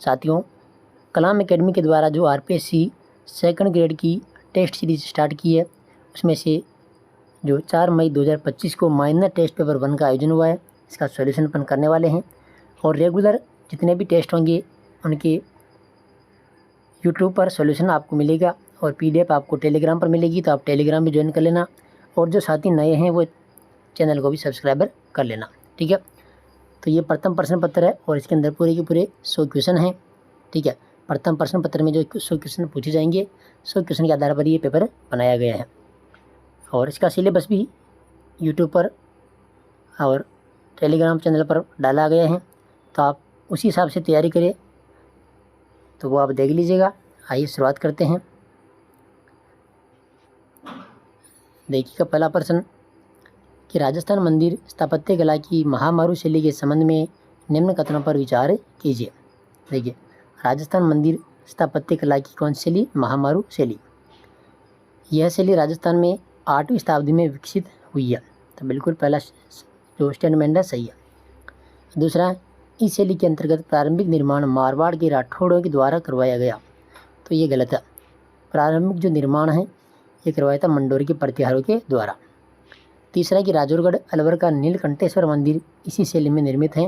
साथियों, कलाम एकेडमी के द्वारा जो आरपीएससी सेकंड ग्रेड की टेस्ट सीरीज स्टार्ट की है, उसमें से जो 4 मई 2025 को माइनर टेस्ट पेपर 1 का आयोजन हुआ है, इसका सॉल्यूशन अपन करने वाले हैं। और रेगुलर जितने भी टेस्ट होंगे उनके यूट्यूब पर सॉल्यूशन आपको मिलेगा और पीडीएफ आपको टेलीग्राम पर मिलेगी, तो आप टेलीग्राम भी ज्वाइन कर लेना। और जो साथी नए हैं वो चैनल को भी सब्सक्राइबर कर लेना, ठीक है। तो ये प्रथम प्रश्न पत्र है और इसके अंदर पूरे के पूरे 100 क्वेश्चन हैं, ठीक है। प्रथम प्रश्न पत्र में जो 100 क्वेश्चन पूछे जाएंगे, 100 क्वेश्चन के आधार पर ये पेपर बनाया गया है। और इसका सिलेबस भी यूट्यूब पर और टेलीग्राम चैनल पर डाला गया है, तो आप उसी हिसाब से तैयारी करें, तो वो आप देख लीजिएगा। आइए शुरुआत करते हैं। देखिएगा पहला प्रश्न कि राजस्थान मंदिर स्थापत्य कला की महामारू शैली के संबंध में निम्न कथनों पर विचार कीजिए। देखिए, राजस्थान मंदिर स्थापत्य कला की कौन सी शैली? महामारू शैली। यह शैली राजस्थान में 8वीं शताब्दी में विकसित हुई है, तो बिल्कुल पहला जो स्टेटमेंट है सही है। दूसरा, इस शैली के अंतर्गत प्रारंभिक निर्माण मारवाड़ के राठौड़ों के द्वारा करवाया गया, तो ये गलत है। प्रारंभिक जो निर्माण है ये करवाया था मंडोर के प्रतिहारों के द्वारा। तीसरा कि राजौरगढ़ अलवर का नीलकंठेश्वर मंदिर इसी शैली में निर्मित है,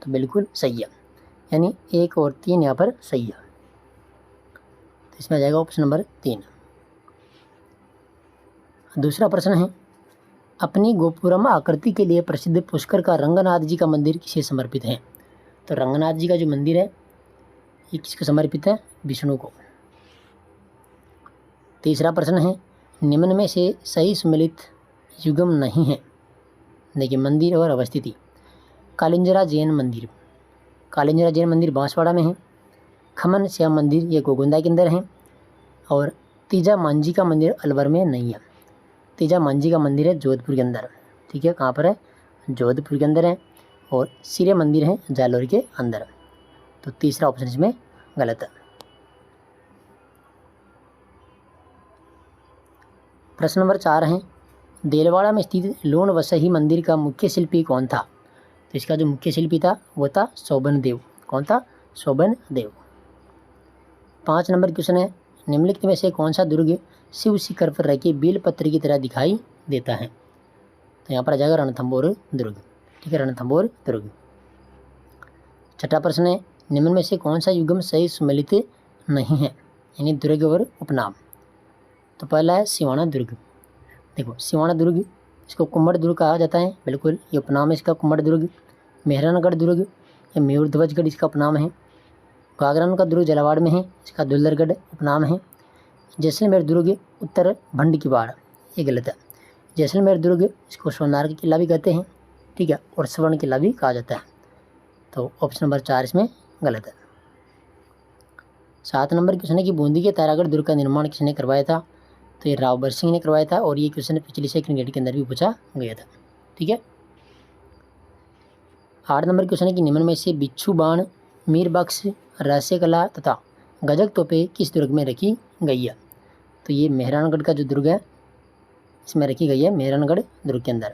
तो बिल्कुल सही है, यानी 1 और 3 यहाँ पर सही है। तो इसमें आ जाएगा ऑप्शन नंबर 3। दूसरा प्रश्न है, अपनी गोपुरम आकृति के लिए प्रसिद्ध पुष्कर का रंगनाथ जी का मंदिर किसे समर्पित है? तो रंगनाथ जी का जो मंदिर है ये किसको समर्पित है? विष्णु को। तीसरा प्रश्न है, निम्न में से सही सम्मिलित युगम नहीं है। देखिए, मंदिर और अवस्थिति। कालिंजरा जैन मंदिर, कालिंजरा जैन मंदिर बांसवाड़ा में है। खमन श्याम मंदिर ये गोगुंदा के अंदर है। और तीजा मांझी का मंदिर अलवर में नहीं है। तीजा मांझी का मंदिर है जोधपुर के अंदर, ठीक है। कहाँ पर है? जोधपुर के अंदर है। और सिरे मंदिर है जालोर के अंदर, तो तीसरा ऑप्शन इसमें गलत है। प्रश्न नंबर 4 है, देलवाड़ा में स्थित लोण वसही मंदिर का मुख्य शिल्पी कौन था? तो इसका जो मुख्य शिल्पी था वो था शोभन देव। कौन था? शोभन देव। 5 नंबर क्वेश्चन है, निम्नलिखित में से कौन सा दुर्ग शिव शिखर पर रखे बेलपत्र की तरह दिखाई देता है? तो यहाँ पर आ जाएगा रणथंभौर दुर्ग, ठीक है, रणथंभौर दुर्ग। छठा प्रश्न है, निम्न में से कौन सा युग्म सही सम्मिलित नहीं है, यानी दुर्ग और उपनाम? तो पहला है सिवाना दुर्ग। देखो, सिवाना दुर्ग इसको कुम्मड़ दुर्ग कहा जाता है, बिल्कुल ये उपनाम है इसका, कुम्मड़ दुर्ग। मेहरानगढ़ दुर्ग ये मयूरध्वजगढ़ इसका उपनाम है। गागरान का दुर्ग जलावाड़ में है, इसका दुल्लरगढ़ उपनाम है। जैसलमेर दुर्ग उत्तर भंड की बाड़, ये गलत है। जैसलमेर दुर्ग इसको सोनार का किला भी कहते हैं, ठीक है, और स्वर्ण किला भी कहा जाता है, तो ऑप्शन नंबर 4 इसमें गलत है। 7 नंबर क्वेश्चन है कि बूंदी के तारागढ़ दुर्ग का निर्माण किसने करवाया था? तो ये रावबर सिंह ने करवाया था, और ये क्वेश्चन पिछली सेकंड ग्रेड के अंदर भी पूछा गया था, ठीक है। 8 नंबर क्वेश्चन है कि निम्न में से बिच्छू बाण, मीरबख्श, रहस्य कला तथा गजक तोपे किस दुर्ग में रखी गई है? तो ये मेहरानगढ़ का जो दुर्ग है इसमें रखी गई है, मेहरानगढ़ दुर्ग के अंदर।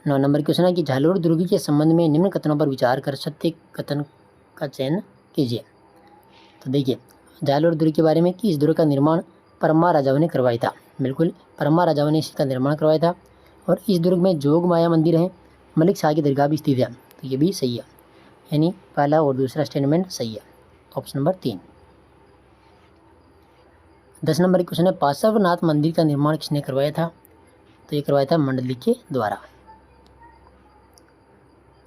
9 नंबर क्वेश्चन है कि झालोर दुर्ग के संबंध में निम्न कथनों पर विचार कर सत्य कथन का चयन कीजिए। तो देखिए, झालोर दुर्ग के बारे में कि इस दुर्ग का निर्माण परम्मा राजाओं ने करवाया था, बिल्कुल परम्मा राजाओं ने इसका निर्माण करवाया था। और इस दुर्ग में जोग माया मंदिर है, मलिक शाह की दरगाह भी स्थित है, तो ये भी सही है, यानी पहला और दूसरा स्टेटमेंट सही है, ऑप्शन नंबर 3। 10 नंबर क्वेश्चन है, पार्श्वनाथ मंदिर का निर्माण किसने करवाया था? तो ये करवाया था मंडली के द्वारा।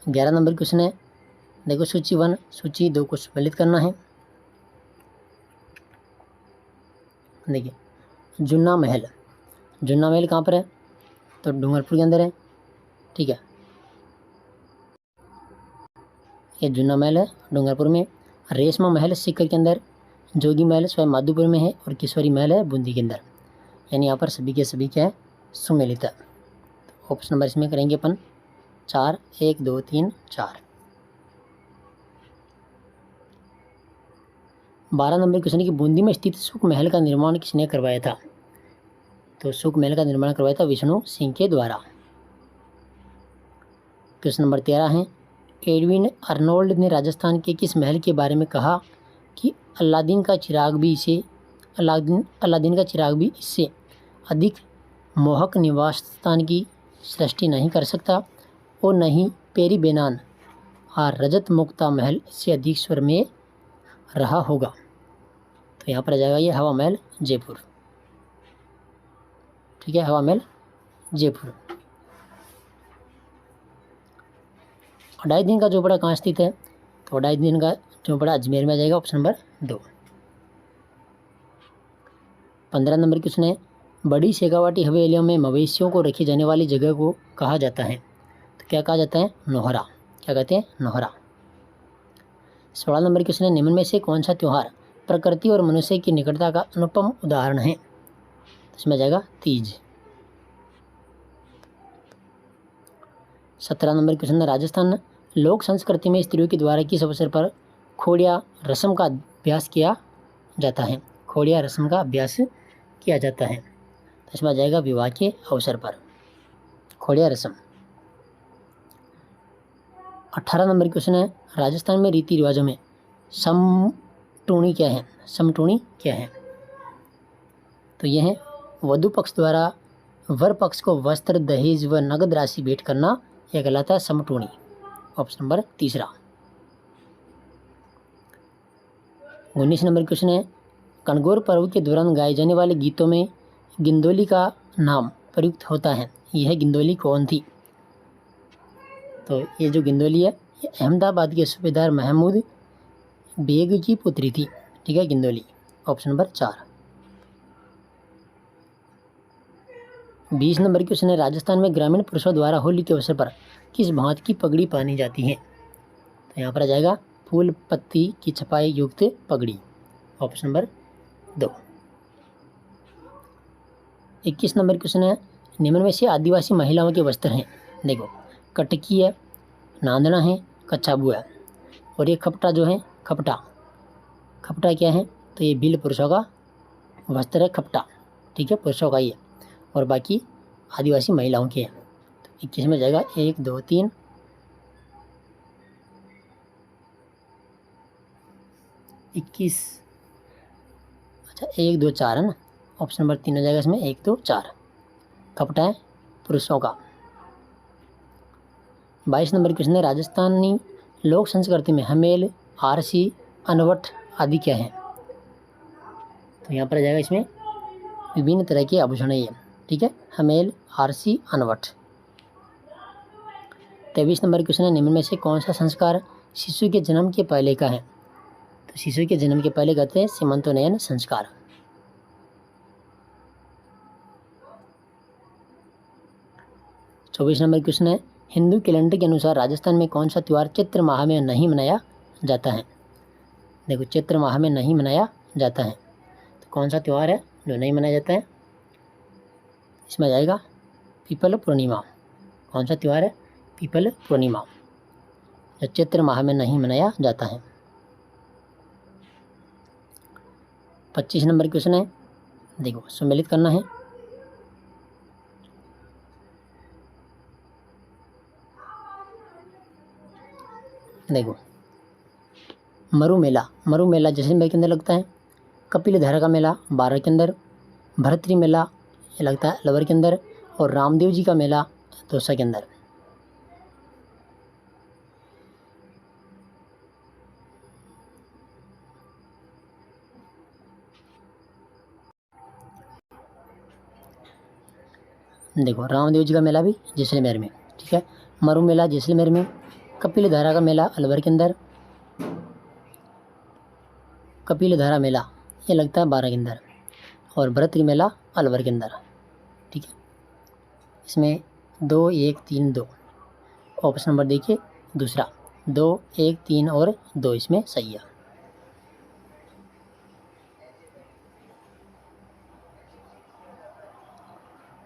11 नंबर क्वेश्चन है, देखो सूची 1 सूची 2 को सम्मिलित करना है। देखिए, जुन्ना महल, जुन्ना महल कहाँ पर है? तो डूंगरपुर के अंदर है, ठीक है, ये जुन्ना महल है डूंगरपुर में। रेशमा महल सीकर के अंदर, जोगी महल स्वयं माधोपुर में है, और किशोरी महल है बूंदी के अंदर, यानी यहाँ पर सभी के सभी क्या है? सुमेलित है। तो ऑप्शन नंबर इसमें करेंगे अपन 4, 1 2 3 4। 12 नंबर क्वेश्चन है कि बूंदी में स्थित सुख महल का निर्माण किसने करवाया था? तो सुख महल का निर्माण करवाया था विष्णु सिंह के द्वारा। क्वेश्चन नंबर 13 है, एडविन अर्नोल्ड ने राजस्थान के किस महल के बारे में कहा कि अलादीन का चिराग भी इससे अधिक मोहक निवास स्थान की सृष्टि नहीं कर सकता और न ही पेरी बेनान और रजत मुक्ता महल से अधिक स्वर में रहा होगा। तो यहाँ पर आ जाएगा ये हवा महल जयपुर। ठीक है, हवा महल जयपुर। अडालुद्दीन का झोपड़ा कहाँ स्थित है? तो अडालुद्दीन का झोपड़ा अजमेर में आ जाएगा, ऑप्शन नंबर 2। 15 नंबर क्वेश्चन है, बड़ी शेखावाटी हवेलियों में मवेशियों को रखी जाने वाली जगह को कहा जाता है? तो क्या कहा जाता है? नोहरा। क्या कहते हैं? नोहरा। 16 नंबर क्वेश्चन है, निम्न में से कौन सा त्यौहार प्रकृति और मनुष्य की निकटता का अनुपम उदाहरण है? तो इसमें जाएगा तीज। 17 नंबर क्वेश्चन है, राजस्थान लोक संस्कृति में स्त्रियों के द्वारा किस अवसर पर खोड़िया रस्म का अभ्यास किया जाता है? खोड़िया रस्म का अभ्यास किया जाता है। तो इसमें आ जाएगा विवाह के अवसर पर खोड़िया रस्म। 18 नंबर क्वेश्चन है, राजस्थान में रीति रिवाजों में समटूणी क्या है? समटूणी क्या है? तो यह है वधु पक्ष द्वारा वर पक्ष को वस्त्र, दहेज व नगद राशि भेंट करना, यह कहलाता है समटूणी। Option number 3। 19 नंबर क्वेश्चन है, कणगौर पर्व के दौरान गाए जाने वाले गीतों में गिंदोली का नाम प्रयुक्त होता है। यह गिंदोली कौन थी? तो ये जो गिंदोली है ये अहमदाबाद के सूबेदार महमूद बेग की पुत्री थी। ठीक है, गिंदोली। Option number 4। 20 नंबर क्वेश्चन है, राजस्थान में ग्रामीण पुरुषों द्वारा होली के अवसर पर किस भांति की पगड़ी पहनी जाती है? तो यहाँ पर आ जाएगा फूल पत्ती की छपाई युक्त पगड़ी। Option number 2। 21 नंबर क्वेश्चन है, निम्न में से आदिवासी महिलाओं के वस्त्र हैं? देखो, कटकी है, नांदना है, कच्छाबू है, और ये खपटा जो है, खपटा क्या है? तो ये भील पुरुषों का वस्त्र है, खपटा। ठीक है, पुरुषों का ही है, और बाकी आदिवासी महिलाओं के हैं। तो 21 में जाएगा 1 2 3 21। अच्छा, 1 2 4 है ना, ऑप्शन नंबर 3 हो जाएगा इसमें, 1 2 4 कपड़ा है पुरुषों का। 22 नंबर क्वेश्चन है, राजस्थानी लोक संस्कृति में हमेल, आरसी, अनवट आदि क्या है? तो यहाँ पर आ जाएगा इसमें विभिन्न तरह के आभूषण है ये। ठीक है, हमेल, आरसी, अनवट। 23 नंबर क्वेश्चन है, निम्न में से कौन सा संस्कार शिशु के जन्म के पहले का है? तो शिशु के जन्म के पहले कहते हैं सीमंतोन्नयन संस्कार। 24 नंबर क्वेश्चन है, हिंदू कैलेंडर के अनुसार राजस्थान में कौन सा त्यौहार चैत्र माह में नहीं मनाया जाता है? देखो, चैत्र माह में नहीं मनाया जाता है, तो कौन सा त्यौहार है जो नहीं मनाया जाता है? इसमें आ जाएगा पीपल पूर्णिमा। कौन सा त्यौहार है? पीपल पूर्णिमा, जो चैत्र माह में नहीं मनाया जाता है। 25 नंबर क्वेश्चन है, देखो सम्मिलित करना है। देखो, मरु मेला जैसलमेर के अंदर लगता है, कपिल धारा का मेला बारा के अंदर, भरतरी मेला ये लगता है अलवर के अंदर, और रामदेव जी का मेला दौसा के अंदर। देखो, रामदेव जी का मेला भी जैसलमेर में। ठीक है, मरु मेला जैसलमेर में, कपिल धारा का मेला अलवर के अंदर, कपिल धारा मेला ये लगता है बारा के अंदर, और भरतरी मेला अलवर के अंदर। ठीक है, इसमें 2 1 3 2 ऑप्शन नंबर देखिए दूसरा, 2 1 3 और 2 इसमें सही है।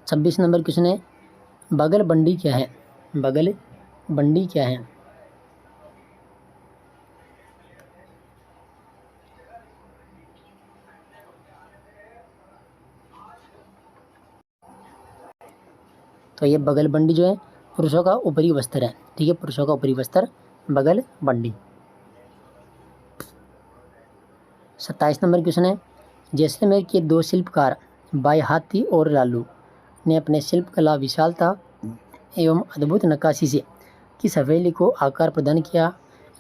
छब्बीस नंबर क्वेश्चन है, बगल बंडी क्या है? बगल बंडी क्या है? तो ये बगल बंडी जो है पुरुषों का ऊपरी वस्त्र है, ठीक है, पुरुषों का ऊपरी वस्त्र बगल बंडी। 27 नंबर क्वेश्चन है, जैसलमेर के दो शिल्पकार बाई हाथी और लालू ने अपने शिल्प कला विशालता एवं अद्भुत नक्काशी से किस हवेली को आकार प्रदान किया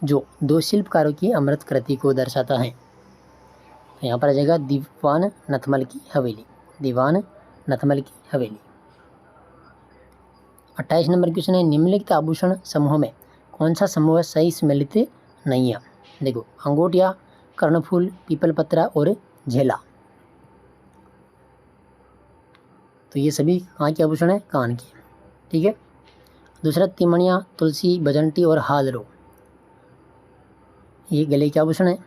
जो दो शिल्पकारों की अमृत कृति को दर्शाता है। तो यहाँ पर आ जाएगा दीवान नथमल की हवेली, दीवान नथमल की हवेली। 28 नंबर क्वेश्चन है, निम्नलिखित आभूषण समूह में कौन सा समूह सही सम्मिलित नहीं है। देखो, अंगूठिया, कर्णफूल, पीपल पत्रा और झेला। तो ये सभी कहाँ के आभूषण है, कान के, ठीक है। दूसरा, तिमणिया, तुलसी, बजंटी और हालरो, ये गले के आभूषण है,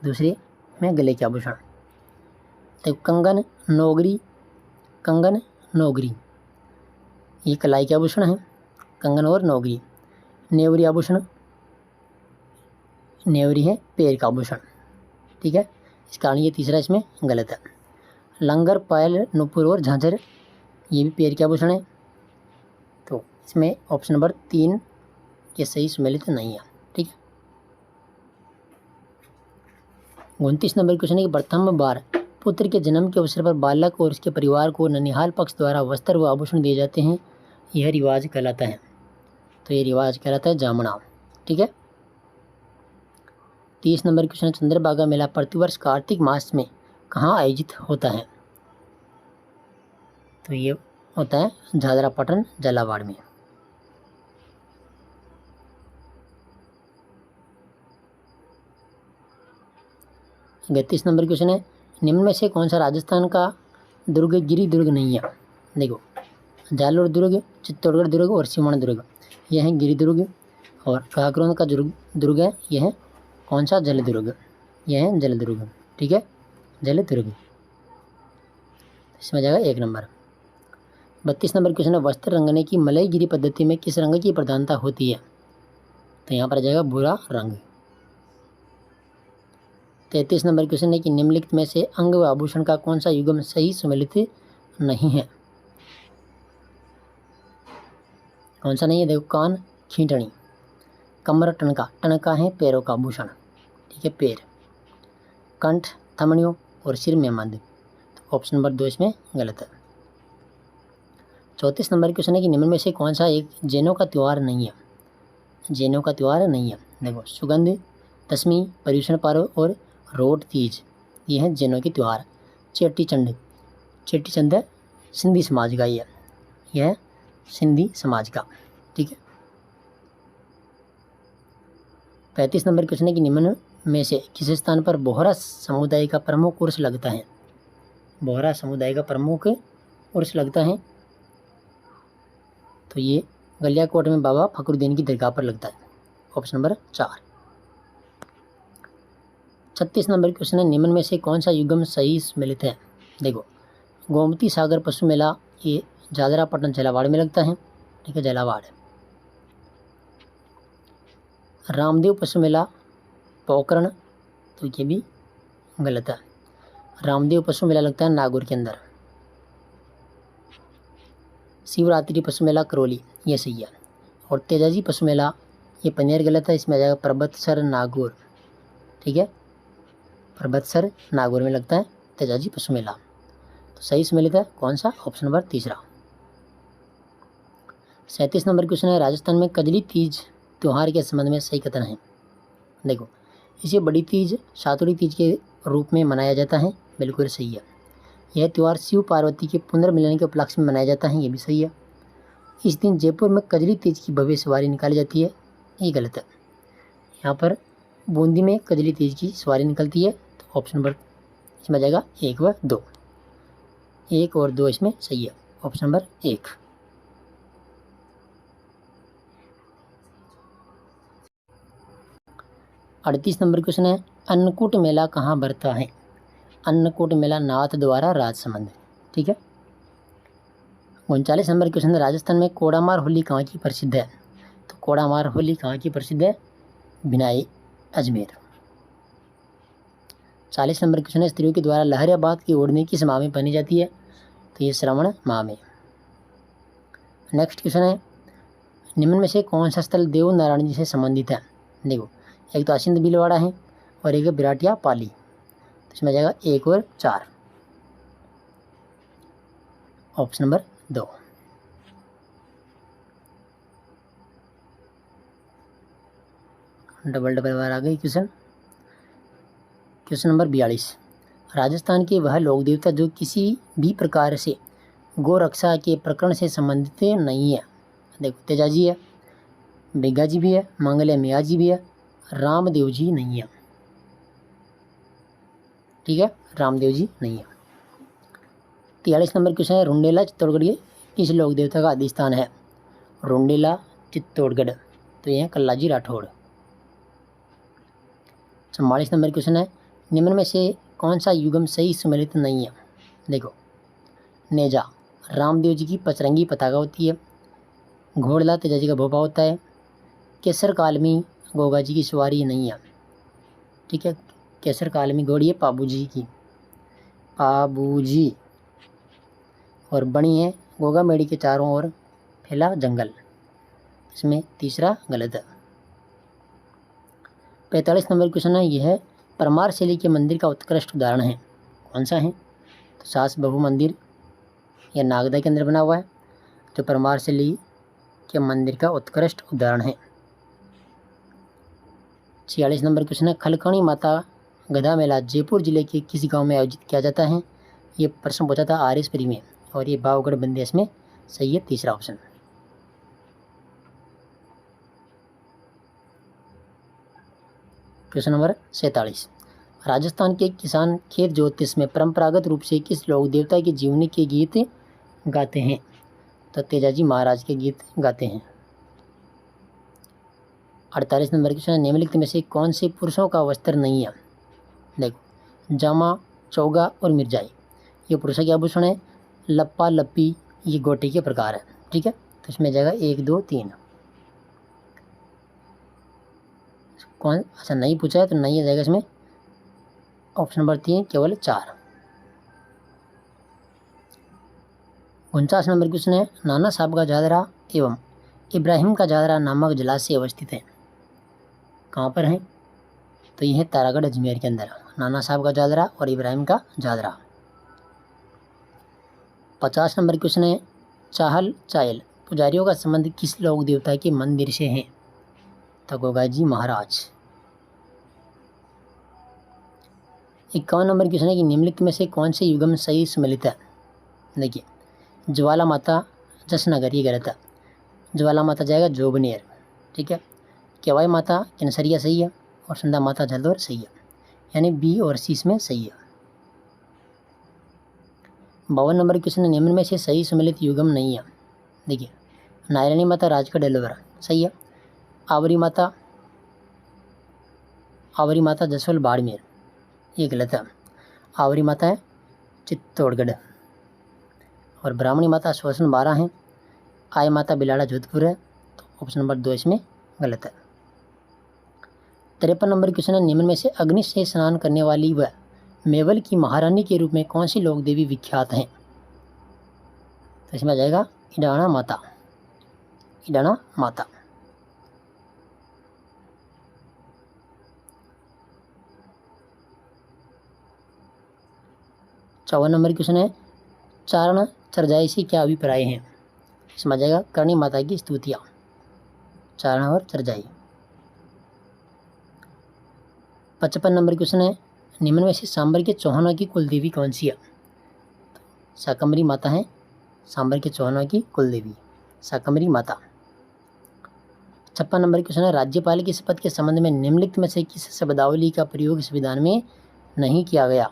दूसरे में गले के आभूषण। तो कंगन, नौगरी, कंगन, नौगरी, ये कलाई के आभूषण है, कंगन और नौगरी। नेवरी आभूषण, नेवरी है पैर का आभूषण, ठीक है, इस कारण ये तीसरा इसमें गलत है। लंगर, पायल, नुपुर और झांझर, ये भी पैर के आभूषण है, तो इसमें ऑप्शन नंबर 3 ये सही सम्मिलित नहीं है, ठीक है। 29 नंबर क्वेश्चन है कि प्रथम बार पुत्र के जन्म के अवसर पर बालक और उसके परिवार को ननिहाल पक्ष द्वारा वस्त्र व आभूषण दिए जाते हैं, यह रिवाज कहलाता है। तो ये रिवाज कहलाता है जामना, ठीक है। 30 नंबर क्वेश्चन है, चंद्रभागा मेला प्रतिवर्ष कार्तिक मास में कहाँ आयोजित होता है। तो ये होता है झालरापाटन झालावाड़ में। इकतीस नंबर क्वेश्चन है, निम्न में से कौन सा राजस्थान का दुर्ग गिरी दुर्ग नहीं है। देखो, जालोर दुर्ग, चित्तौड़गढ़ दुर्ग और सिमण दुर्ग, यह है गिरी दुर्ग। और काकरोन का दुर्ग है, यह है कौन सा, जल दुर्ग, यह है जल दुर्ग, ठीक है, जल दुर्ग। इसमें आ जाएगा 1 नंबर। 32 नंबर क्वेश्चन है, वस्त्र रंगने की मलयगिरी पद्धति में किस रंग की प्रधानता होती है। तो यहाँ पर आ जाएगा भूरा रंग। 33 नंबर क्वेश्चन है कि निम्नलिखित में से अंग व आभूषण का कौन सा युग्म सही सम्मिलित नहीं है। कौन सा नहीं है, देखो, कान, खींटनी, कमर, टनका, टनका है पैरों का आभूषण, ठीक है, पैर, कंठ, थमनियों और सिर में मंद, तो ऑप्शन नंबर 2 इसमें गलत है। 34 नंबर क्वेश्चन है कि निम्न में से कौन सा एक जैनों का त्यौहार नहीं है। जैनों का त्यौहार नहीं है, देखो, सुगंध दशमी, पर्युषण पर्व और रोट तीज, ये है जैनों के त्यौहार। चेटीचंड, चेटीचंड है सिंधी समाज का, यह है सिंधी समाज का, ठीक है। 35 नंबर क्वेश्चन है कि निम्न में से किस स्थान पर बोहरा समुदाय का प्रमुख उर्स लगता है। बोहरा समुदाय का प्रमुख उर्स लगता है, तो ये गलियाकोट में बाबा फखरुद्दीन की दरगाह पर लगता है, ऑप्शन नंबर 4। 36 नंबर क्वेश्चन है, निम्न में से कौन सा युग्म सही सम्मिलित है। देखो, गोमती सागर पशु मेला, ये झालरापाटन झालावाड़ में लगता है, ठीक है, झालावाड़। रामदेव पशु मेला पोखरण, तो ये भी गलत है, रामदेव पशु मेला लगता है नागौर के अंदर। शिवरात्रि पशु मेला करौली, ये सही है। और तेजाजी पशु मेला, ये पनेर गलत है, इसमें आ जाएगा परबतसर नागौर, ठीक है, परबतसर नागौर में लगता है तेजाजी पशु मेला। तो सही सम्मिलित है कौन सा, ऑप्शन नंबर 3। 37 नंबर क्वेश्चन है, राजस्थान में कजली तीज त्यौहार के संबंध में सही कथन है। देखो, इसे बड़ी तीज, सातुड़ी तीज के रूप में मनाया जाता है, बिल्कुल सही है। यह त्यौहार शिव पार्वती के पुनर्मिलन के उपलक्ष्य में मनाया जाता है, ये भी सही है। इस दिन जयपुर में कजली तीज की भव्य सवारी निकाली जाती है, ये गलत है। यहाँ पर बूंदी में कजली तीज की सवारी निकलती है, तो ऑप्शन नंबर इसमें आ जाएगा 1 व 2, 1 और 2 इसमें सही है, ऑप्शन नंबर 1। अड़तीस नंबर क्वेश्चन है, अन्नकूट मेला कहाँ भरता है। अन्नकूट मेला नाथ द्वारा राजसमंद, ठीक है। 39 नंबर क्वेश्चन है, राजस्थान में कोड़ामार होली कहाँ की प्रसिद्ध है। तो कोड़ामार होली कहाँ की प्रसिद्ध है, भिनाई, अजमेर। 40 नंबर क्वेश्चन है, स्त्रियों के द्वारा लहरियाबाद की ओढ़नी किस माह में पहनी जाती है। तो ये श्रावण माह में। नेक्स्ट क्वेश्चन है, निम्न में से कौन सा स्थल देव नारायण जी से संबंधित है? देखो, एक तो असिंद भीलवाड़ा है और एक है बिराटिया पाली। तो इसमें आ जाएगा 1 और 4, ऑप्शन नंबर 2। डबल डबल बार आ गई क्वेश्चन। क्वेश्चन नंबर 42, राजस्थान के वह लोक देवता जो किसी भी प्रकार से गोरक्षा के प्रकरण से संबंधित नहीं है। देखो, तेजाजी है, बेगा जी भी है, मंगले मिया जी भी है, रामदेव जी नहीं है। ठीक है, रामदेव जी नहीं है। 43 नंबर क्वेश्चन है, रुंडेला चित्तौड़गढ़ ये किस लोक देवता का अधिष्ठान है? रुंडेला चित्तौड़गढ़, तो ये है कल्लाजी राठौड़। 44 नंबर क्वेश्चन है, निम्न में से कौन सा युगम सही सम्मिलित नहीं है? देखो, नेजा रामदेव जी की पचरंगी पताका होती है, घोड़ला तेजाजी का भोपा होता है, केसर कालमी गोगा जी की सवारी नहीं है। ठीक है, केसर कालमी घोड़ी है पाबू जी की, पाबू जी, और बणी है गोगा मेड़ी के चारों ओर फैला जंगल। इसमें तीसरा गलत है। 45 नंबर क्वेश्चन है, यह परमार शैली के मंदिर का उत्कृष्ट उदाहरण है। कौन सा है? तो सास बहू मंदिर यह नागदा के अंदर बना हुआ है, जो परमार शैली के मंदिर का उत्कृष्ट उदाहरण है। 46 नंबर क्वेश्चन है, खलकानी माता गधा मेला जयपुर जिले के किस गांव में आयोजित किया जाता है? ये प्रश्न पूछा था आरएसपुरी में, और ये बावगढ़ बंदेस में सही है, तीसरा ऑप्शन। क्वेश्चन नंबर 47, राजस्थान के किसान खेत जोतते समय परंपरागत रूप से किस लोक देवता के जीवनी के गीत गाते हैं? तो तेजाजी महाराज के गीत गाते हैं। 48 नंबर क्वेश्चन, निम्नलिखित में से कौन से पुरुषों का वस्त्र नहीं है? देखो, जामा, चौगा और मिर्जाई ये पुरुषों के आभूषण है। लप्पा लप्पी ये गोटे के प्रकार है। ठीक है, तो इसमें जाएगा 1 2 3। कौन, अच्छा नहीं पूछा है तो नहीं आ जाएगा इसमें, ऑप्शन नंबर 3 केवल 4। 49 नंबर क्वेश्चन है, नाना साहब का जादरा एवं इब्राहिम का जादरा नामक जलाशय अवस्थित है। कहाँ पर है? तो यह है तारागढ़ अजमेर के अंदर, नाना साहब का जादरा और इब्राहिम का जादरा। 50 नंबर क्वेश्चन है, चाहल चायल पुजारियों का संबंध किस लोक देवता के मंदिर से है? तो गोगाजी महाराज। 51 नंबर क्वेश्चन है कि निम्नलिखित में से कौन से युगम सही सम्मिलित है? देखिए, ज्वाला माता जसनगर ये गलत है, ज्वाला माता जाएगा जोबनेर। ठीक है, केवाई माता किनसरिया सही है, और संधा माता जलदौर सही है, यानी बी और सी इसमें सही है। 52 नंबर क्वेश्चन, निम्न में से सही सम्मिलित युगम नहीं है। देखिए, नारायणी माता राजगढ़ एलोवेरा सही है, आवरी माता जसवल बाड़मेर ये गलत है, आवरी माता है चित्तौड़गढ़, और ब्राह्मणी माता शोषण 12 है, आय माता बिलाड़ा जोधपुर है, तो ऑप्शन नंबर 2 इसमें गलत है। 53 नंबर क्वेश्चन है, निम्न में से अग्नि से स्नान करने वाली व मेवल की महारानी के रूप में कौन सी लोक देवी विख्यात हैं? तो इसमें आ जाएगा इडाना माता, इडाना माता। 54 नंबर क्वेश्चन है, चारण चरजाई से क्या अभिप्राय हैं? इसमें आ जाएगा करणी माता की स्तुतियाँ, चारण और चरजाई। 55 नंबर क्वेश्चन है, निम्न में से सांबर के चौहानों की कुल देवी कौन सी है? शाकंभरी माता है सांबर के चौहानों की कुल देवी, शाकंभरी माता। 56 नंबर क्वेश्चन है, राज्यपाल की शपथ के संबंध में निम्नलिखित में से किस शब्दावली का प्रयोग संविधान में नहीं किया गया?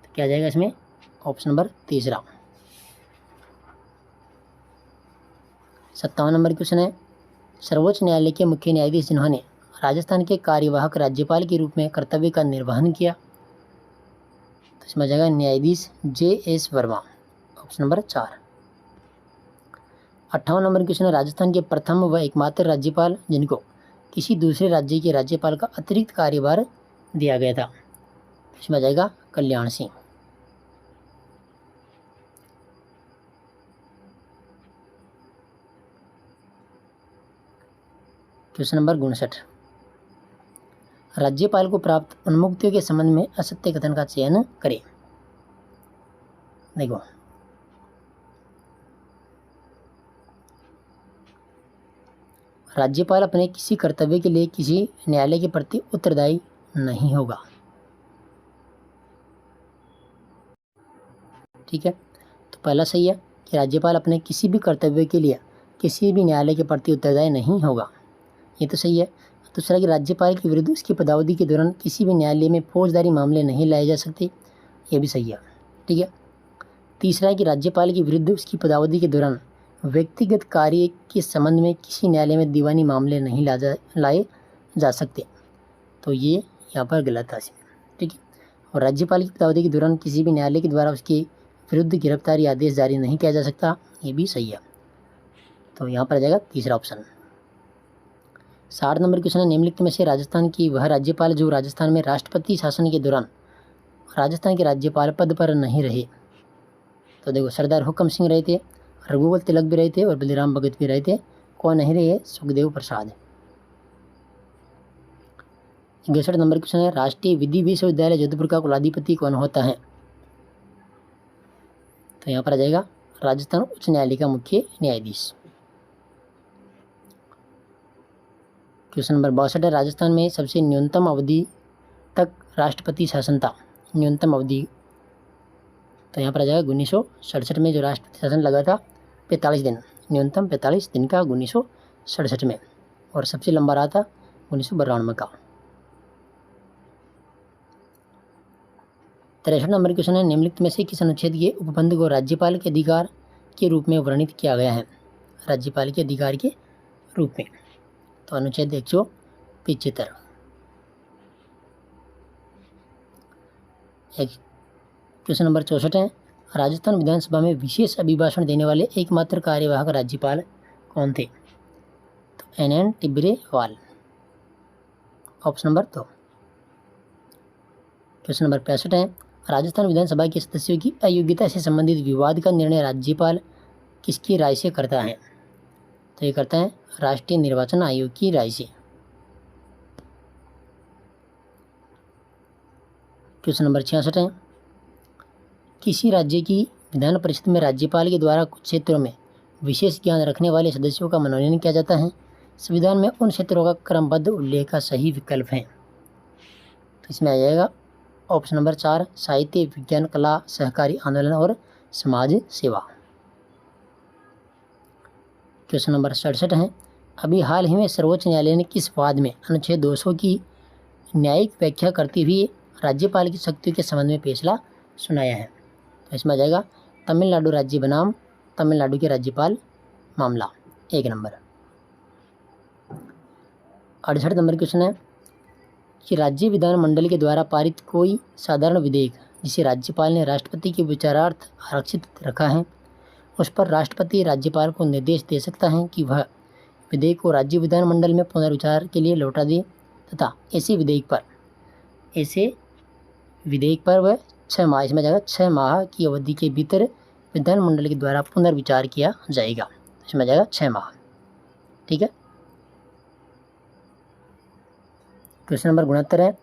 तो क्या जाएगा इसमें, ऑप्शन नंबर 3। 57 नंबर क्वेश्चन है, सर्वोच्च न्यायालय के मुख्य न्यायाधीश जिन्होंने राजस्थान के कार्यवाहक राज्यपाल के रूप में कर्तव्य का निर्वहन किया? तो इसमें आ जाएगा न्यायाधीश JS Verma, option number 4। 58 number question है, राजस्थान के प्रथम व एकमात्र राज्यपाल जिनको किसी दूसरे राज्य के राज्यपाल का अतिरिक्त कार्यभार दिया गया था? इसमें आ जाएगा कल्याण सिंह। 59 क्वेश्चन नंबर 59, राज्यपाल को प्राप्त उन्मुक्तियों के संबंध में असत्य कथन का चयन करें। देखो, राज्यपाल अपने किसी कर्तव्य के लिए किसी न्यायालय के प्रति उत्तरदायी नहीं होगा। ठीक है, तो पहला सही है कि राज्यपाल अपने किसी भी कर्तव्य के लिए किसी भी न्यायालय के प्रति उत्तरदायी नहीं होगा, ये तो सही है। दूसरा कि राज्यपाल के विरुद्ध उसकी पदावधि के दौरान किसी भी न्यायालय में फौजदारी मामले नहीं लाए जा सकते, ये भी सही है। ठीक है, तीसरा है कि राज्यपाल के विरुद्ध उसकी पदावधि के दौरान व्यक्तिगत कार्य के संबंध में किसी न्यायालय में दीवानी मामले नहीं लाए जा सकते, तो ये यहाँ पर गलत है। ठीक है, और राज्यपाल की पदावधि के दौरान किसी भी न्यायालय के द्वारा उसके विरुद्ध गिरफ्तारी आदेश जारी नहीं किया जा सकता, ये भी सही है। तो यहाँ पर आ जाएगा तीसरा ऑप्शन। 60 नंबर क्वेश्चन है, निम्नलिखित में से राजस्थान की वह राज्यपाल जो राजस्थान में राष्ट्रपति शासन के दौरान राजस्थान के राज्यपाल पद पर नहीं रहे। तो देखो, सरदार हुक्म सिंह रहे थे, रघुवंश तिलक भी रहे थे और बलिराम भगत भी रहे थे। कौन नहीं रहे? सुखदेव प्रसाद। 61 नंबर क्वेश्चन है, राष्ट्रीय विधि विश्वविद्यालय जोधपुर का कुलाधिपति कौन होता है? तो यहाँ पर आ जाएगा राजस्थान उच्च न्यायालय का मुख्य न्यायाधीश। क्वेश्चन नंबर 62 है, राजस्थान में सबसे न्यूनतम अवधि तक राष्ट्रपति शासन था, न्यूनतम अवधि। तो यहाँ पर आ जाएगा 1967 में जो राष्ट्रपति शासन लगा था 45 दिन, न्यूनतम 45 दिन का 1967 में, और सबसे लंबा रहा था 1992 का। 63 नंबर क्वेश्चन है, निम्नलिखित में से किस अनुच्छेद के उपबंध को राज्यपाल के अधिकार के रूप में वर्णित किया गया है? राज्यपाल के अधिकार के रूप में, तो अनुच्छेद 175। क्वेश्चन नंबर 64 है, राजस्थान विधानसभा में विशेष अभिभाषण देने वाले एकमात्र कार्यवाहक राज्यपाल कौन थे? तो NN Tibrewal, option number 2। Question number 65 है, राजस्थान विधानसभा के सदस्यों की अयोग्यता से संबंधित विवाद का निर्णय राज्यपाल किसकी राय से करता है? तो ये करता है राष्ट्रीय निर्वाचन आयोग की राय से। क्वेश्चन नंबर 66 है, किसी राज्य की विधान परिषद में राज्यपाल के द्वारा कुछ क्षेत्रों में विशेष ज्ञान रखने वाले सदस्यों का मनोनयन किया जाता है, संविधान में उन क्षेत्रों का क्रमबद्ध उल्लेख का सही विकल्प है? तो इसमें आ जाएगा ऑप्शन नंबर 4, साहित्य, विज्ञान, कला, सहकारी आंदोलन और समाज सेवा। क्वेश्चन नंबर 67 है, अभी हाल ही में सर्वोच्च न्यायालय ने किस वाद में अनुच्छेद 200 की न्यायिक व्याख्या करते हुए राज्यपाल की शक्तियों के संबंध में फैसला सुनाया है? तो इसमें आ जाएगा तमिलनाडु राज्य बनाम तमिलनाडु के राज्यपाल मामला, 1 नंबर। 68 नंबर क्वेश्चन है कि राज्य विधानमंडल के द्वारा पारित कोई साधारण विधेयक जिसे राज्यपाल ने राष्ट्रपति के विचारार्थ आरक्षित रखा है, उस पर राष्ट्रपति राज्यपाल को निर्देश दे सकता है कि वह विधेयक को राज्य विधानमंडल में पुनर्विचार के लिए लौटा दे तथा ऐसे विधेयक पर वह 6 माह, इसमें जाएगा 6 माह की अवधि के भीतर विधानमंडल के द्वारा पुनर्विचार किया जाएगा, इसमें जाएगा 6 माह। ठीक है, क्वेश्चन नंबर 69 है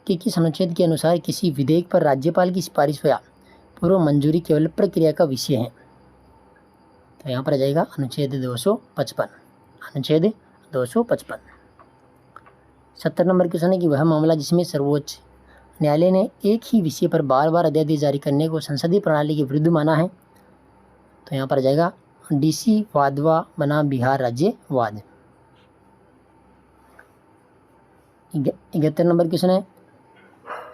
कि किस अनुच्छेद के अनुसार किसी विधेयक पर राज्यपाल की सिफारिश या पूर्व मंजूरी केवल प्रक्रिया का विषय है? तो यहाँ पर आ जाएगा अनुच्छेद 255, अनुच्छेद 255। 70 नंबर क्वेश्चन है कि वह मामला जिसमें सर्वोच्च न्यायालय ने एक ही विषय पर बार बार अध्यादेश जारी करने को संसदीय प्रणाली के विरुद्ध माना है? तो यहाँ पर आ जाएगा DC वाधवा बनाम बिहार राज्य वाद। 71 नंबर क्वेश्चन है,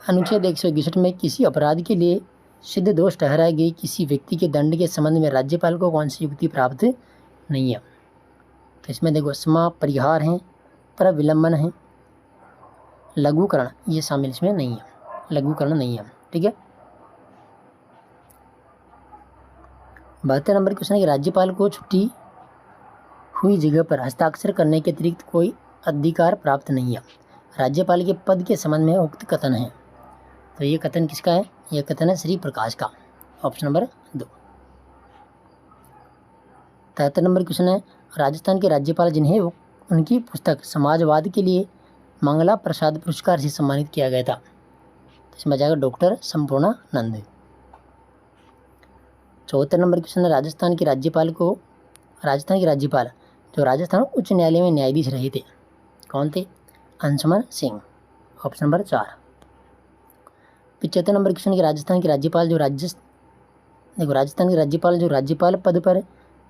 अनुच्छेद 161 में किसी अपराध के लिए सिद्ध दोष ठहराए गए किसी व्यक्ति के दंड के संबंध में राज्यपाल को कौन सी युक्ति प्राप्त नहीं है? तो इसमें देखो क्षमा, परिहार है, पर विलंबन है, लघुकरण ये शामिल इसमें नहीं है, लघुकरण नहीं है। ठीक है, 72 नंबर क्वेश्चन है कि राज्यपाल को छुट्टी हुई जगह पर हस्ताक्षर करने के अतिरिक्त कोई अधिकार प्राप्त नहीं है, राज्यपाल के पद के संबंध में उक्त कथन है। तो ये कथन किसका है? यह कथन है श्री प्रकाश का, ऑप्शन नंबर 2। 73 नंबर क्वेश्चन है, राजस्थान के राज्यपाल जिन्हें उनकी पुस्तक समाजवाद के लिए मंगला प्रसाद पुरस्कार से सम्मानित किया गया था? तो इसमें आ जाएगा डॉक्टर संपूर्णानंद। 74 नंबर क्वेश्चन है, राजस्थान के राज्यपाल जो राजस्थान उच्च न्यायालय में न्यायाधीश रहे थे, कौन थे? Anshuman Singh, option number 4। 75 number question के राजस्थान के राज्यपाल जो राज्यपाल पद पर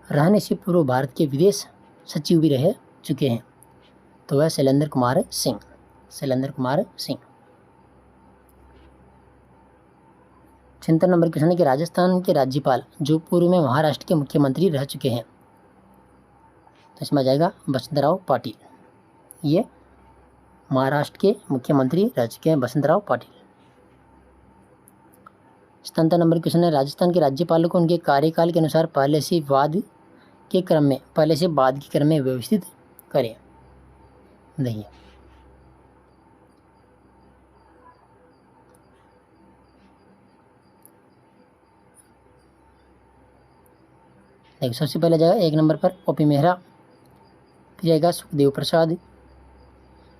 रहने से पूर्व भारत के विदेश सचिव भी रह चुके हैं, तो वह शैलेंद्र कुमार सिंह। 76 नंबर क्वेश्चन है कि राजस्थान के राज्यपाल जो पूर्व में महाराष्ट्र के मुख्यमंत्री रह चुके हैं, तो इसमें आ जाएगा वसंतराव पाटिल। ये महाराष्ट्र के मुख्यमंत्री रह चुके हैं, वसंतराव पाटिल। 77 नंबर क्वेश्चन है, राजस्थान के राज्यपाल को उनके कार्यकाल के अनुसार पहले से बाद के क्रम में व्यवस्थित करें। देखिए, सबसे पहले जाएगा 1 नंबर पर ओपी मेहरा, फिर जाएगा सुखदेव प्रसाद,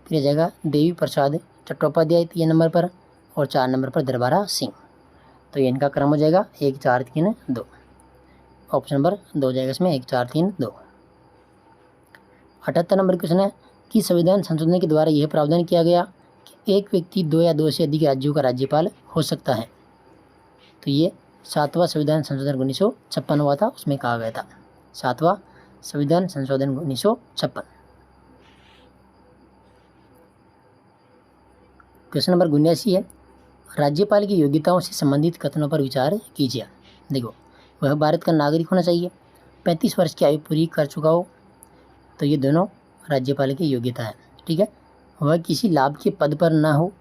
फिर जाएगा देवी प्रसाद चट्टोपाध्याय 3 नंबर पर, और 4 नंबर पर दरबारा सिंह। तो ये इनका क्रम हो जाएगा 1 4 3 2, ऑप्शन नंबर 2 जाएगा इसमें 1 4 3 2। 78 नंबर क्वेश्चन है कि संविधान संशोधन के द्वारा यह प्रावधान किया गया कि एक व्यक्ति 2 या 2 से अधिक राज्यों का राज्यपाल हो सकता है। तो ये 7वां संविधान संशोधन 1956 हुआ था, उसमें कहा गया था। 7वां संविधान संशोधन 1956। क्वेश्चन नंबर 79 है, राज्यपाल की योग्यताओं से संबंधित कथनों पर विचार कीजिए। देखो, वह भारत का नागरिक होना चाहिए, 35 वर्ष की आयु पूरी कर चुका हो, तो ये दोनों राज्यपाल की योग्यता है। ठीक है, वह किसी लाभ के पद पर ना हो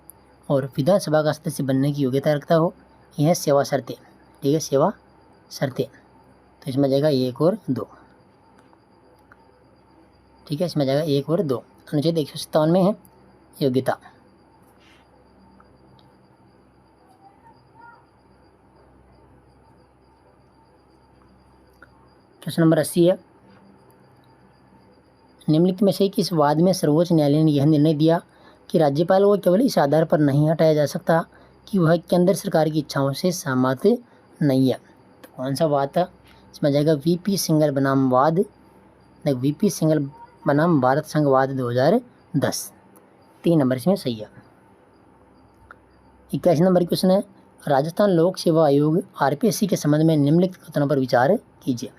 और विधानसभा का सदस्य बनने की योग्यता रखता हो, यह सेवा शर्तें। ठीक है, सेवा शर्तें, तो इसमें जाएगा 1 और 2। ठीक है, इसमें जाएगा 1 और 2। अनुच्छेद 157 में है योग्यता। क्वेश्चन नंबर 80 है, निम्नलिखित में से किस वाद में सर्वोच्च न्यायालय ने यह निर्णय दिया कि राज्यपाल को केवल इस आधार पर नहीं हटाया जा सकता कि वह केंद्र सरकार की इच्छाओं से सहमत नहीं है? तो कौन सा वाद था? इसमें जाएगा वीपी सिंघल बनाम वाद, वीपी सिंघल बनाम भारत संघ वाद 2010। 3 नंबर इसमें सही है। 81 नंबर क्वेश्चन है, राजस्थान लोक सेवा आयोग आरपीएससी के संबंध में निम्नलिखित कथनों पर विचार कीजिए।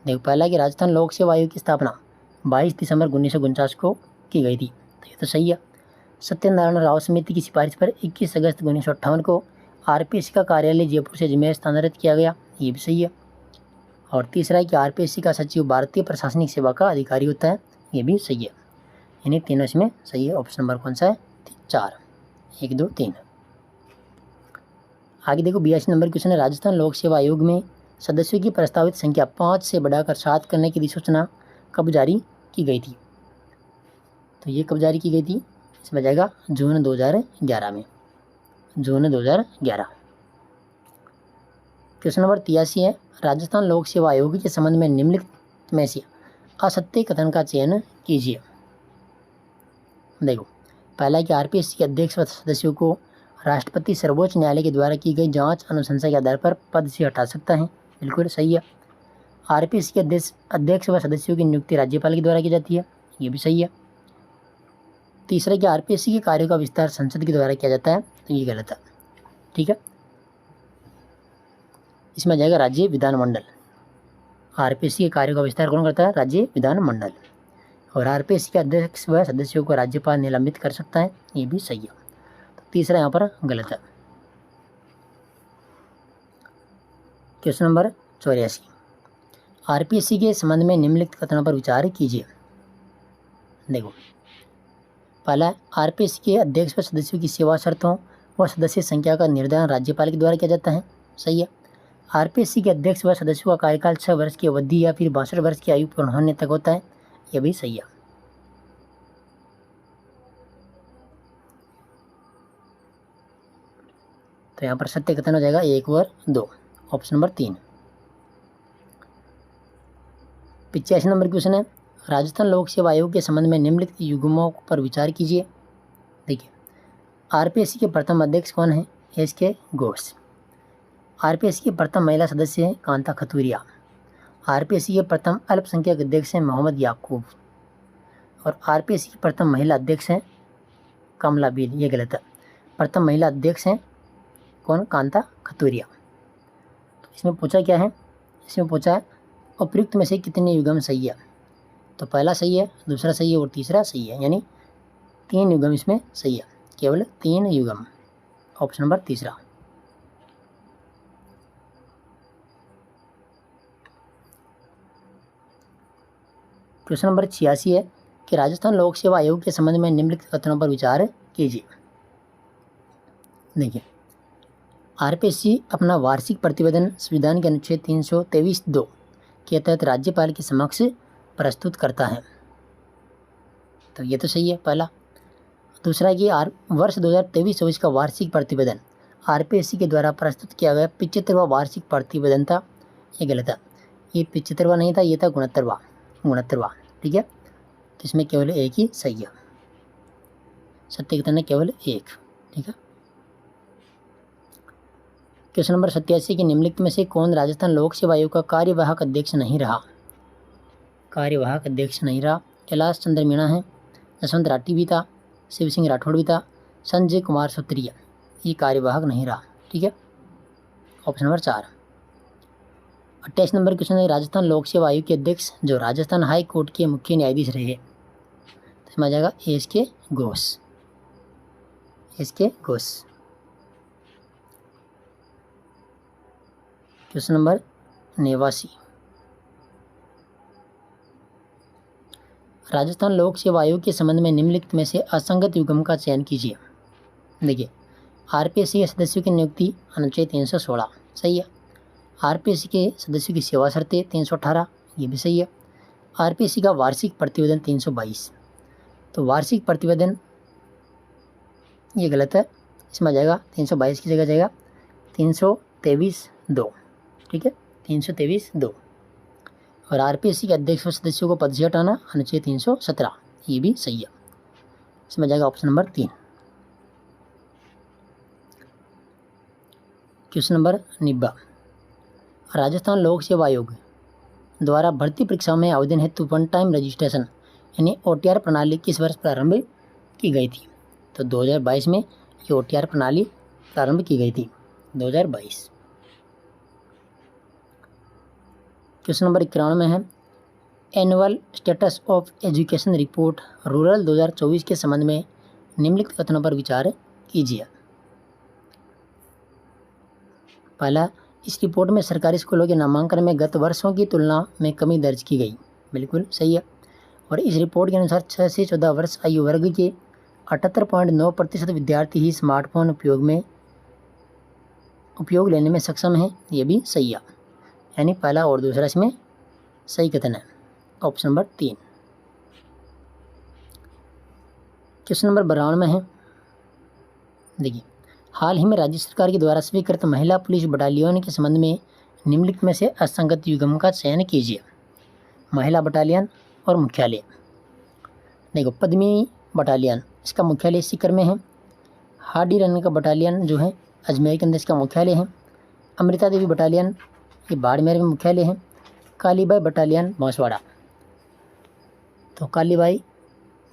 देखो, पहला कि राजस्थान लोक सेवा आयोग की स्थापना 22 दिसंबर 1949 को की गई थी, तो ये तो सही है। सत्यनारायण राव समिति की सिफारिश पर 21 अगस्त 1958 को आरपीएससी का कार्यालय जयपुर से अजमेर स्थानांतरित किया गया, ये भी सही है। और तीसरा है कि आरपीएससी का सचिव भारतीय प्रशासनिक सेवा का अधिकारी होता है, ये भी सही है। यानी तीनों इसमें सही है। ऑप्शन नंबर कौन सा है? 4, 1 2 3। आगे देखो, 82 नंबर क्वेश्चन है, राजस्थान लोक सेवा आयोग में सदस्यों की प्रस्तावित संख्या 5 से बढ़ाकर 7 करने की अधिसूचना कब जारी की गई थी? तो ये कब जारी की गई थी? इसमें जाएगा जून 2011 में, जून 2011। क्वेश्चन नंबर 83 है, राजस्थान लोक सेवा आयोग के संबंध में निम्नलिखित में से असत्य कथन का चयन कीजिए। देखो, पहला कि आरपीएससी के अध्यक्ष व सदस्यों को राष्ट्रपति सर्वोच्च न्यायालय के द्वारा की गई जांच अनुशंसा के आधार पर पद से हटा सकता है, बिल्कुल सही है। आरपीएससी के अध्यक्ष व सदस्यों की नियुक्ति राज्यपाल के द्वारा की जाती है, ये भी सही है। तीसरा कि आरपीएससी के कार्यों का विस्तार संसद के द्वारा किया जाता है, तो ये गलत है। ठीक है, इसमें जाएगा राज्य विधानमंडल। आरपीएससी के कार्यों का विस्तार कौन करता है? राज्य विधानमंडल। और आरपीएससी के अध्यक्ष व सदस्यों को राज्यपाल निलंबित कर सकता है, ये भी सही है। तो तीसरा यहाँ पर गलत है। क्वेश्चन नंबर 84, आरपीएससी के संबंध में निम्नलिखित कथनों पर विचार कीजिए। देखो, पहला, आरपीएससी के अध्यक्ष व सदस्यों की सेवा शर्तों व सदस्य संख्या का निर्धारण राज्यपाल के द्वारा किया जाता है, सही है। आरपीएससी के अध्यक्ष व सदस्यों का कार्यकाल 6 वर्ष की अवधि या फिर 62 वर्ष की आयु पूर्ण होने तक होता है, यह भी सही है। तो यहाँ पर सत्य कथन हो जाएगा 1 और 2, ऑप्शन नंबर 3। 85 नंबर क्वेश्चन है, राजस्थान लोक सेवा आयोग के संबंध में निम्नलिखित युग्मों पर विचार कीजिए। देखिए, आरपीएससी के प्रथम अध्यक्ष कौन है? एस.के. घोष। आरपीएससी की प्रथम महिला सदस्य है कांता खतूरिया। आरपीएससी के प्रथम अल्पसंख्यक अध्यक्ष हैं मोहम्मद याकूब। और आरपीएससी की प्रथम महिला अध्यक्ष हैं कमला बील। ये गलत है। प्रथम महिला अध्यक्ष हैं कौन? कांता खतूरिया। तो इसमें पूछा क्या है? इसमें पूछा है उपयुक्त में से कितने युग्म सही है? तो पहला सही है, दूसरा सही है और तीसरा सही है, यानी 3 युग्म इसमें सही है, केवल 3 युग्म। ऑप्शन नंबर तीसरा। क्वेश्चन नंबर 86 है कि राजस्थान लोक सेवा आयोग के संबंध में निम्नलिखित कथनों पर विचार कीजिए। देखिए, आरपीएससी अपना वार्षिक प्रतिवेदन संविधान के अनुच्छेद 323(2) के तहत राज्यपाल के समक्ष प्रस्तुत करता है। तो ये तो सही है पहला। दूसरा कि वर्ष 2023-24 का वार्षिक प्रतिवेदन आरपीएससी के द्वारा प्रस्तुत किया गया 75वां वार्षिक प्रतिवेदन था। ये गलत है। ये 75वां नहीं था, ये था 69वां। ठीक है, तो इसमें केवल एक ही सही है। सत्य कथन है केवल एक। ठीक है। क्वेश्चन नंबर 87 के निम्नलिखित में से कौन राजस्थान लोक सेवा आयोग का कार्यवाहक अध्यक्ष नहीं रहा? कार्यवाहक अध्यक्ष नहीं रहा। कैलाश चंद्र मीणा है, जसवंत राठी भी था, शिव सिंह राठौड़ भी था, संजय कुमार सूत्रिया। ये कार्यवाहक नहीं रहा। ठीक है, ऑप्शन नंबर 4। 28 नंबर क्वेश्चन है राजस्थान लोक सेवा आयोग के अध्यक्ष जो राजस्थान हाई कोर्ट के मुख्य न्यायाधीश रहे, तो इसमें आ जाएगा SK. Ghosh. SK. Ghosh. Question number 89, Rajasthan लोक सेवा आयोग के संबंध में निम्नलिखित में से असंगत युग्म का चयन कीजिए। देखिए, आरपीएससी के सदस्यों की नियुक्ति अनुच्छेद 316 सही है। आरपीएससी के सदस्यों की सेवा शर्तें 318, ये भी सही है। आरपीएससी का वार्षिक प्रतिवेदन 322, तो वार्षिक प्रतिवेदन ये गलत है, इसमें आ जाएगा 322 की जगह जाएगा 323(2). ठीक है, 323(2). और आरपीएससी के अध्यक्ष व सदस्यों को पद से हटाना अनुच्छेद 317, ये भी सही है, इसमें आ जाएगा option number 3। Question number 90, Rajasthan लोक सेवा आयोग द्वारा भर्ती परीक्षाओं में आवेदन हेतु वन टाइम रजिस्ट्रेशन यानी ओटीआर प्रणाली किस वर्ष प्रारंभ की गई थी? तो 2022 में ये ओटीआर प्रणाली प्रारंभ की गई थी, 2022। क्वेश्चन नंबर 91 है annual status of education report rural 2024 के संबंध में निम्नलिखित कथनों पर विचार कीजिए। पहला, इस रिपोर्ट में सरकारी स्कूलों के नामांकन में गत वर्षों की तुलना में कमी दर्ज की गई, बिल्कुल सही है। और इस रिपोर्ट के अनुसार 6 से 14 वर्ष आयु वर्ग के 78.9% विद्यार्थी ही स्मार्टफोन उपयोग लेने में सक्षम हैं, ये भी सही है, यानी पहला और दूसरा इसमें सही कथन है, ऑप्शन नंबर 3। क्वेश्चन नंबर 92 है, देखिए, हाल ही में राज्य सरकार के द्वारा स्वीकृत महिला पुलिस बटालियन के संबंध में निम्नलिखित में से असंगत युग्म का चयन कीजिए। महिला बटालियन और मुख्यालय। देखो, पद्मिनी बटालियन इसका मुख्यालय सीकर में है। हाडी रन का बटालियन जो है अजमेर के अंदर इसका मुख्यालय है। अमृता देवी बटालियन ये बाड़मेर में मुख्यालय है। कालीबाई बटालियन बांसवाड़ा, तो कालीबाई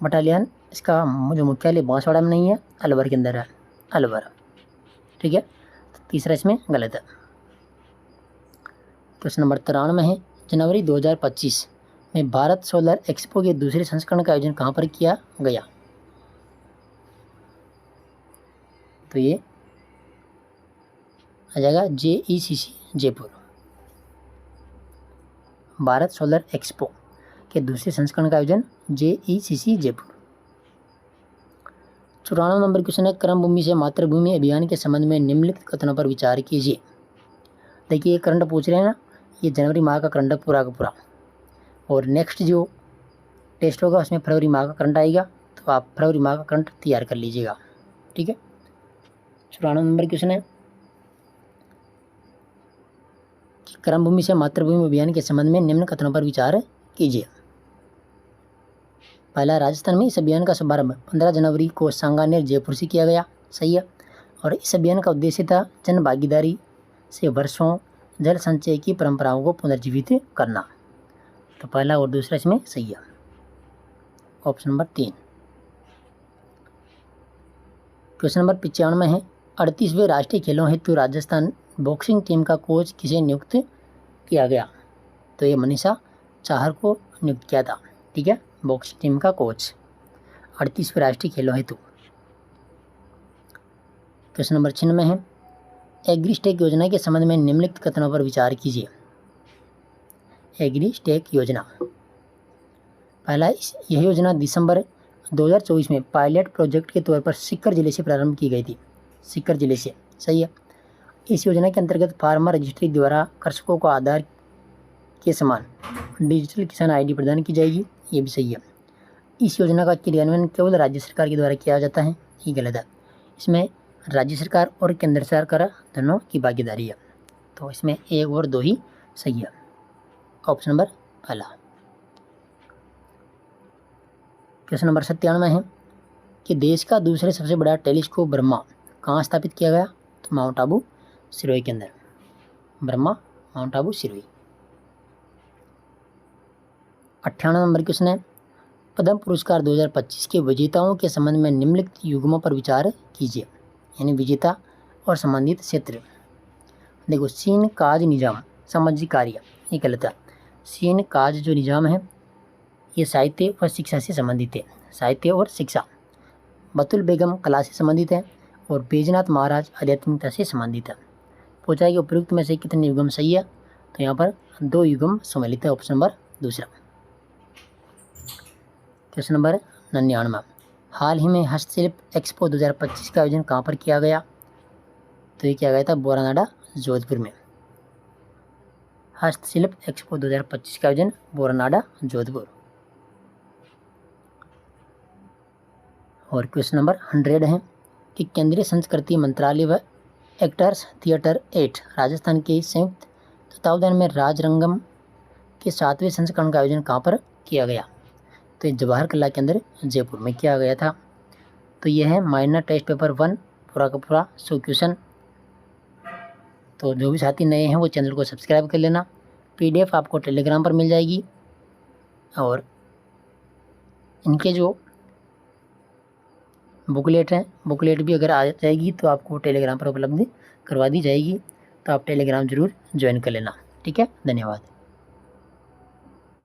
बटालियन इसका जो मुख्यालय बांसवाड़ा में नहीं है, अलवर के अंदर है, अलवर। ठीक है, तो तीसरा इसमें गलत है। क्वेश्चन नंबर 93 है जनवरी 2025 में भारत सोलर एक्सपो के दूसरे संस्करण का आयोजन कहाँ पर किया गया? तो ये आ जाएगा JECC Jaipur. Bharat solar expo के दूसरे संस्करण का आयोजन JECC जयपुर। 94 नंबर क्वेश्चन है कर्म भूमि से मातृभूमि अभियान के संबंध में निम्नलिखित कथनों पर विचार कीजिए। देखिए, ये करंट पूछ रहे हैं ना, ये जनवरी माह का करंट पूरा का पूरा, और नेक्स्ट जो टेस्ट होगा उसमें फरवरी माह का करंट आएगा, तो आप फरवरी माह का करंट तैयार कर लीजिएगा। ठीक है, 94 नंबर क्वेश्चन है कि कर्म भूमि से मातृभूमि अभियान के संबंध में निम्न कथनों पर विचार कीजिए। पहला, राजस्थान में इस अभियान का शुभारंभ 15 जनवरी को सांगानेर जयपुर से किया गया। सही है। और इस अभियान का उद्देश्य था जन भागीदारी से वर्षों जल संचय की परंपराओं को पुनर्जीवित करना। तो पहला और दूसरा इसमें सही है, ऑप्शन नंबर 3। क्वेश्चन नंबर 95 में है, 38वें राष्ट्रीय खेलों हेतु राजस्थान बॉक्सिंग टीम का कोच किसे नियुक्त किया गया? तो ये मनीषा चाहर को नियुक्त किया था। ठीक है, बॉक्सिंग टीम का कोच 38वें राष्ट्रीय खेलों हेतु। क्वेश्चन नंबर 96 में है, एग्रीस्टेक योजना के संबंध में निम्नलिखित कथनों पर विचार कीजिए। एग्रीस्टेक योजना, पहला, यह योजना दिसंबर 2024 में पायलट प्रोजेक्ट के तौर पर सीकर जिले से प्रारंभ की गई थी। सीकर जिले से, सही है। इस योजना के अंतर्गत फार्मर रजिस्ट्री द्वारा कृषकों को आधार के समान डिजिटल किसान आईडी प्रदान की जाएगी। ये भी सही है। इस योजना का क्रियान्वयन केवल राज्य सरकार के द्वारा किया जाता है। ये गलत है। इसमें राज्य सरकार और केंद्र सरकार दोनों की भागीदारी है। तो इसमें 1 और 2 ही सही है, ऑप्शन नंबर पहला। क्वेश्चन नंबर 97 है कि देश का दूसरे सबसे बड़ा टेलीस्कोप ब्रह्मा कहाँ स्थापित किया गया? तो माउंट आबू सिरोही के अंदर। Brahma mount Abu Sirohi. 98 number question है, पद्म पुरस्कार 2025 के विजेताओं के संबंध में निम्नलिखित युग्मों पर विचार कीजिए। यानी विजेता और संबंधित क्षेत्र। देखो, सीन काज निजाम सामाजिक कार्य, ये गलत है। सीन काज जो निजाम है ये साहित्य और शिक्षा से संबंधित है। साहित्य और शिक्षा। बतुल बेगम कला से संबंधित है और बैजनाथ महाराज आध्यात्मिकता से संबंधित है। पूछा है कि उपयुक्त में से कितने युगम सही है? तो यहाँ पर 2 युगम सम्मिलित है, ऑप्शन नंबर दूसरा। क्वेश्चन नंबर 99, हाल ही में हस्तशिल्प एक्सपो 2025 का आयोजन कहाँ पर किया गया? तो ये किया गया था बोरानाडा जोधपुर में। हस्तशिल्प एक्सपो 2025 का आयोजन बोरानाडा जोधपुर। और क्वेश्चन नंबर 100 है कि केंद्रीय संस्कृति मंत्रालय व एक्टर्स थिएटर 8 राजस्थान के संयुक्त तत्वावधान में राजरंगम के 7वें संस्करण का आयोजन कहाँ पर किया गया? तो जवाहर कला के अंदर जयपुर में किया गया था। तो यह है माइनर टेस्ट पेपर 1 पूरा का पूरा 100 क्वेश्चन। तो जो भी साथी नए हैं वो चैनल को सब्सक्राइब कर लेना। PDF आपको टेलीग्राम पर मिल जाएगी और इनके जो बुकलेट हैं, बुकलेट भी अगर आ जाएगी तो आपको टेलीग्राम पर उपलब्ध करवा दी जाएगी। तो आप टेलीग्राम ज़रूर ज्वाइन कर लेना। ठीक है, धन्यवाद।